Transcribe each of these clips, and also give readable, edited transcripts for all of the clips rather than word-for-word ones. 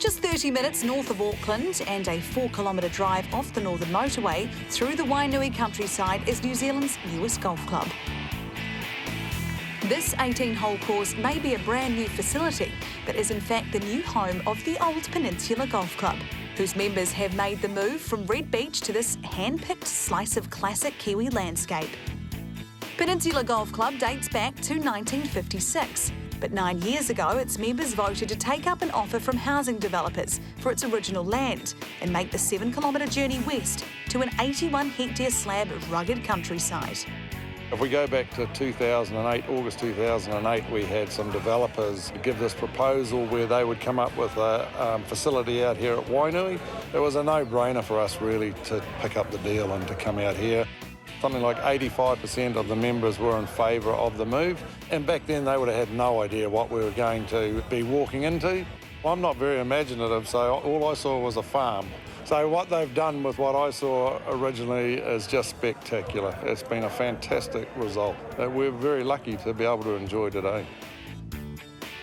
Just 30 minutes north of Auckland and a 4-kilometre drive off the northern motorway through the Wainui countryside is New Zealand's newest golf club. This 18-hole course may be a brand new facility, but is in fact the new home of the old Peninsula Golf Club, whose members have made the move from Red Beach to this hand-picked slice of classic Kiwi landscape. Peninsula Golf Club dates back to 1956. But 9 years ago, its members voted to take up an offer from housing developers for its original land and make the 7-kilometre journey west to an 81-hectare slab of rugged countryside. If we go back to 2008, August 2008, we had some developers give this proposal where they would come up with a facility out here at Wainui. It was a no-brainer for us really to pick up the deal and to come out here. Something like 85% of the members were in favour of the move, and back then they would have had no idea what we were going to be walking into. I'm not very imaginative, so all I saw was a farm. So what they've done with what I saw originally is just spectacular. It's been a fantastic result that we're very lucky to be able to enjoy today.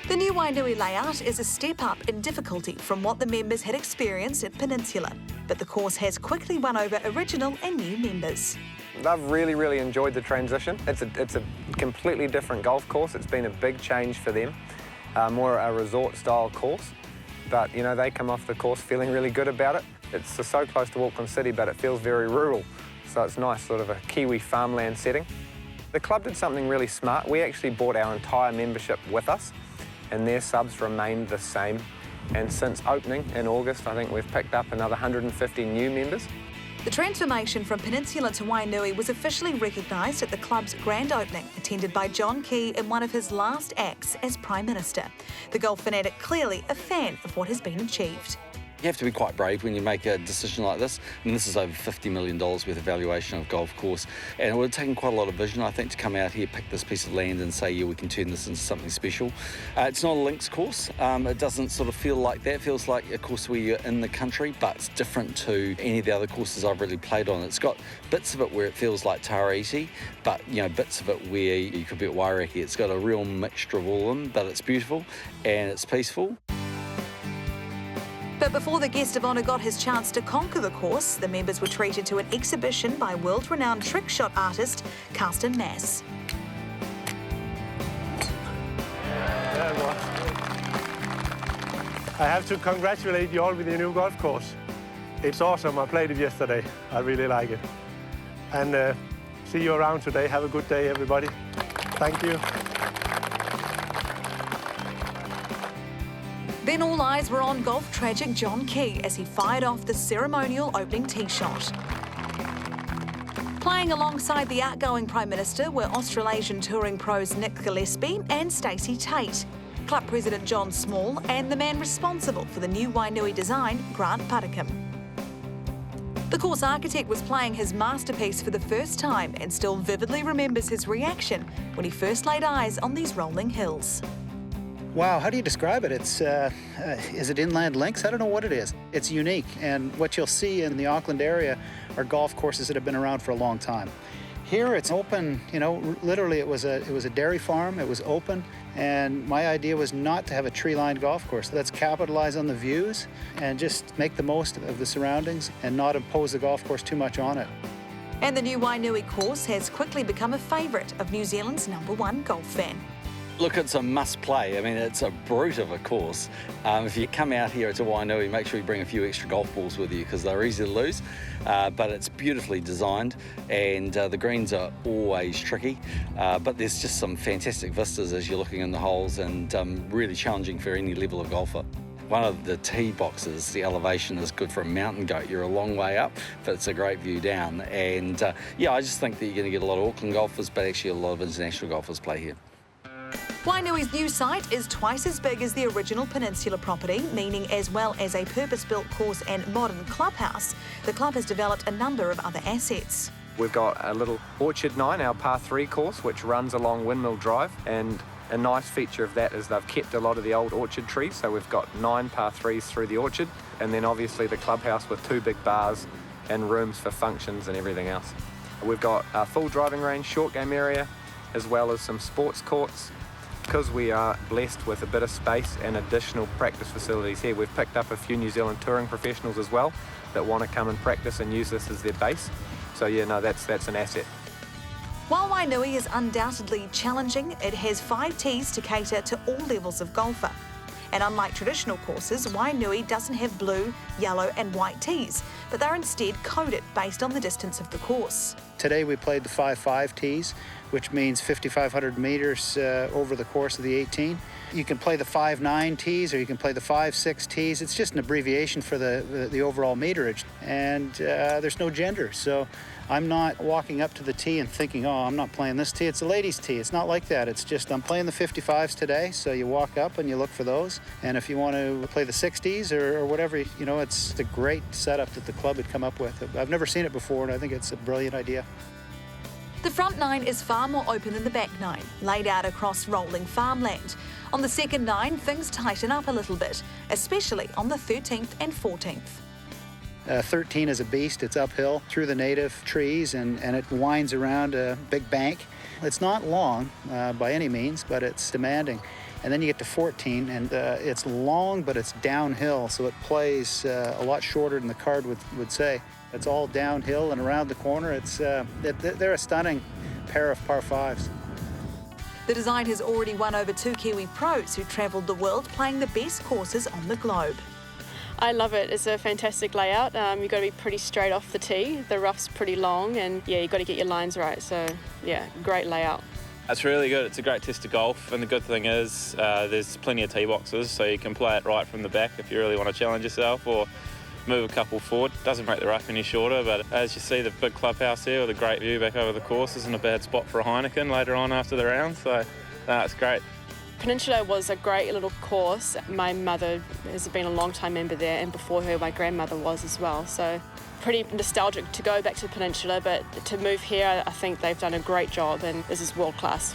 The new Wainui layout is a step up in difficulty from what the members had experienced at Peninsula, but the course has quickly won over original and new members. They've really enjoyed the transition. It's a completely different golf course. It's been a big change for them, more a resort-style course. But, you know, they come off the course feeling really good about it. It's so close to Auckland City, but it feels very rural. So it's nice, sort of a Kiwi farmland setting. The club did something really smart. We actually brought our entire membership with us, and their subs remained the same. And since opening in August, I think we've picked up another 150 new members. The transformation from Peninsula to Wainui was officially recognised at the club's grand opening, attended by John Key in one of his last acts as Prime Minister. The golf fanatic clearly a fan of what has been achieved. You have to be quite brave when you make a decision like this. And this is over $50 million worth of valuation of golf course. And it would have taken quite a lot of vision, I think, to come out here, pick this piece of land and say, yeah, we can turn this into something special. It's not a links course. It doesn't sort of feel like that. It feels like a course where you're in the country, but it's different to any of the other courses I've really played on. It's got bits of it where it feels like Taurasi, but, you know, bits of it where you could be at Waireki. It's got a real mixture of all of them, but it's beautiful and it's peaceful. But before the guest of honour got his chance to conquer the course, the members were treated to an exhibition by world-renowned trick shot artist Karsten Maas. I have to congratulate you all with your new golf course. It's awesome. I played it yesterday. I really like it. And see you around today. Have a good day, everybody. Thank you. Then all eyes were on golf tragic John Key as he fired off the ceremonial opening tee shot. Playing alongside the outgoing Prime Minister were Australasian touring pros Nick Gillespie and Stacey Tate, Club President John Small and the man responsible for the new Wainui design, Grant Puttercombe. The course architect was playing his masterpiece for the first time and still vividly remembers his reaction when he first laid eyes on these rolling hills. Wow, how do you describe it? It's, is it inland links? I don't know what it is. It's unique, and what you'll see in the Auckland area are golf courses that have been around for a long time. Here it's open, you know, literally it was a dairy farm, it was open, and my idea was not to have a tree-lined golf course. Let's capitalize on the views and just make the most of the surroundings and not impose the golf course too much on it. And the new Wainui course has quickly become a favourite of New Zealand's #1 golf fan. Look, it's a must-play. I mean, it's a brute of a course. If you come out here to Wainui, make sure you bring a few extra golf balls with you because they're easy to lose. But it's beautifully designed, and the greens are always tricky. But there's just some fantastic vistas as you're looking in the holes, and really challenging for any level of golfer. One of the tee boxes, the elevation is good for a mountain goat. You're a long way up, but it's a great view down. And yeah, I just think that you're going to get a lot of Auckland golfers, but actually a lot of international golfers play here. Wainui's new site is twice as big as the original Peninsula property, meaning as well as a purpose-built course and modern clubhouse, the club has developed a number of other assets. We've got a little Orchard 9, our par 3 course, which runs along Windmill Drive, and a nice feature of that is they've kept a lot of the old orchard trees, so we've got 9 par 3s through the orchard, and then obviously the clubhouse with 2 big bars and rooms for functions and everything else. We've got a full driving range, short game area, as well as some sports courts, Because we are blessed with a bit of space and additional practice facilities here, we've picked up a few New Zealand touring professionals as well that want to come and practice and use this as their base. So yeah, no, that's an asset. While Wainui is undoubtedly challenging, it has 5 tees to cater to all levels of golfer. And unlike traditional courses, Wainui doesn't have blue, yellow and white tees, but they're instead coded based on the distance of the course. Today we played the 5-5 tees, which means 5,500 meters over the course of the 18. You can play the 5-9 tees or you can play the 5-6 tees. It's just an abbreviation for the overall meterage. And there's no gender, so I'm not walking up to the tee and thinking, oh, I'm not playing this tee, it's a ladies' tee. It's not like that. It's just, I'm playing the 55s today, so you walk up and you look for those. And if you want to play the 60s or whatever, you know, it's a great setup that the club had come up with. I've never seen it before, and I think it's a brilliant idea. The front 9 is far more open than the back 9, laid out across rolling farmland. On the second 9, things tighten up a little bit, especially on the 13th and 14th. 13 is a beast. It's uphill through the native trees and it winds around a big bank. It's not long by any means, but it's demanding. And then you get to 14 and it's long, but it's downhill, so it plays a lot shorter than the card would say. It's all downhill and around the corner. They're a stunning pair of par 5s. The design has already won over 2 Kiwi pros who travelled the world playing the best courses on the globe. I love it. It's a fantastic layout. You've got to be pretty straight off the tee. The rough's pretty long and yeah, you've got to get your lines right. So yeah, great layout. It's really good. It's a great test of golf, and the good thing is there's plenty of tee boxes, so you can play it right from the back if you really want to challenge yourself or move a couple forward. Doesn't make the rough any shorter, but as you see, the big clubhouse here with a great view back over the course isn't a bad spot for a Heineken later on after the round, so it's great. Peninsula was a great little course. My mother has been a long-time member there, and before her, my grandmother was as well. So pretty nostalgic to go back to the Peninsula, but to move here, I think they've done a great job, and this is world-class.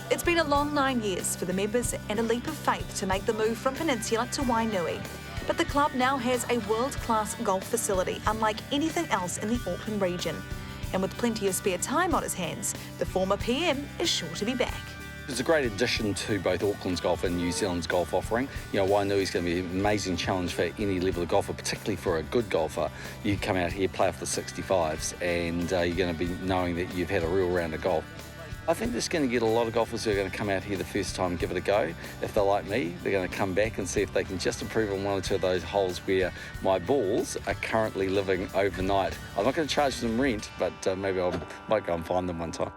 It's been a long 9 years for the members and a leap of faith to make the move from Peninsula to Wainui. But the club now has a world-class golf facility unlike anything else in the Auckland region. And with plenty of spare time on his hands, the former PM is sure to be back. It's a great addition to both Auckland's golf and New Zealand's golf offering. You know, Wainui is going to be an amazing challenge for any level of golfer, particularly for a good golfer. You come out here, play off the 65s, and you're going to be knowing that you've had a real round of golf. I think there's going to get a lot of golfers who are going to come out here the first time and give it a go. If they're like me, they're going to come back and see if they can just improve on 1 or 2 of those holes where my balls are currently living overnight. I'm not going to charge them rent, but maybe I might go and find them one time.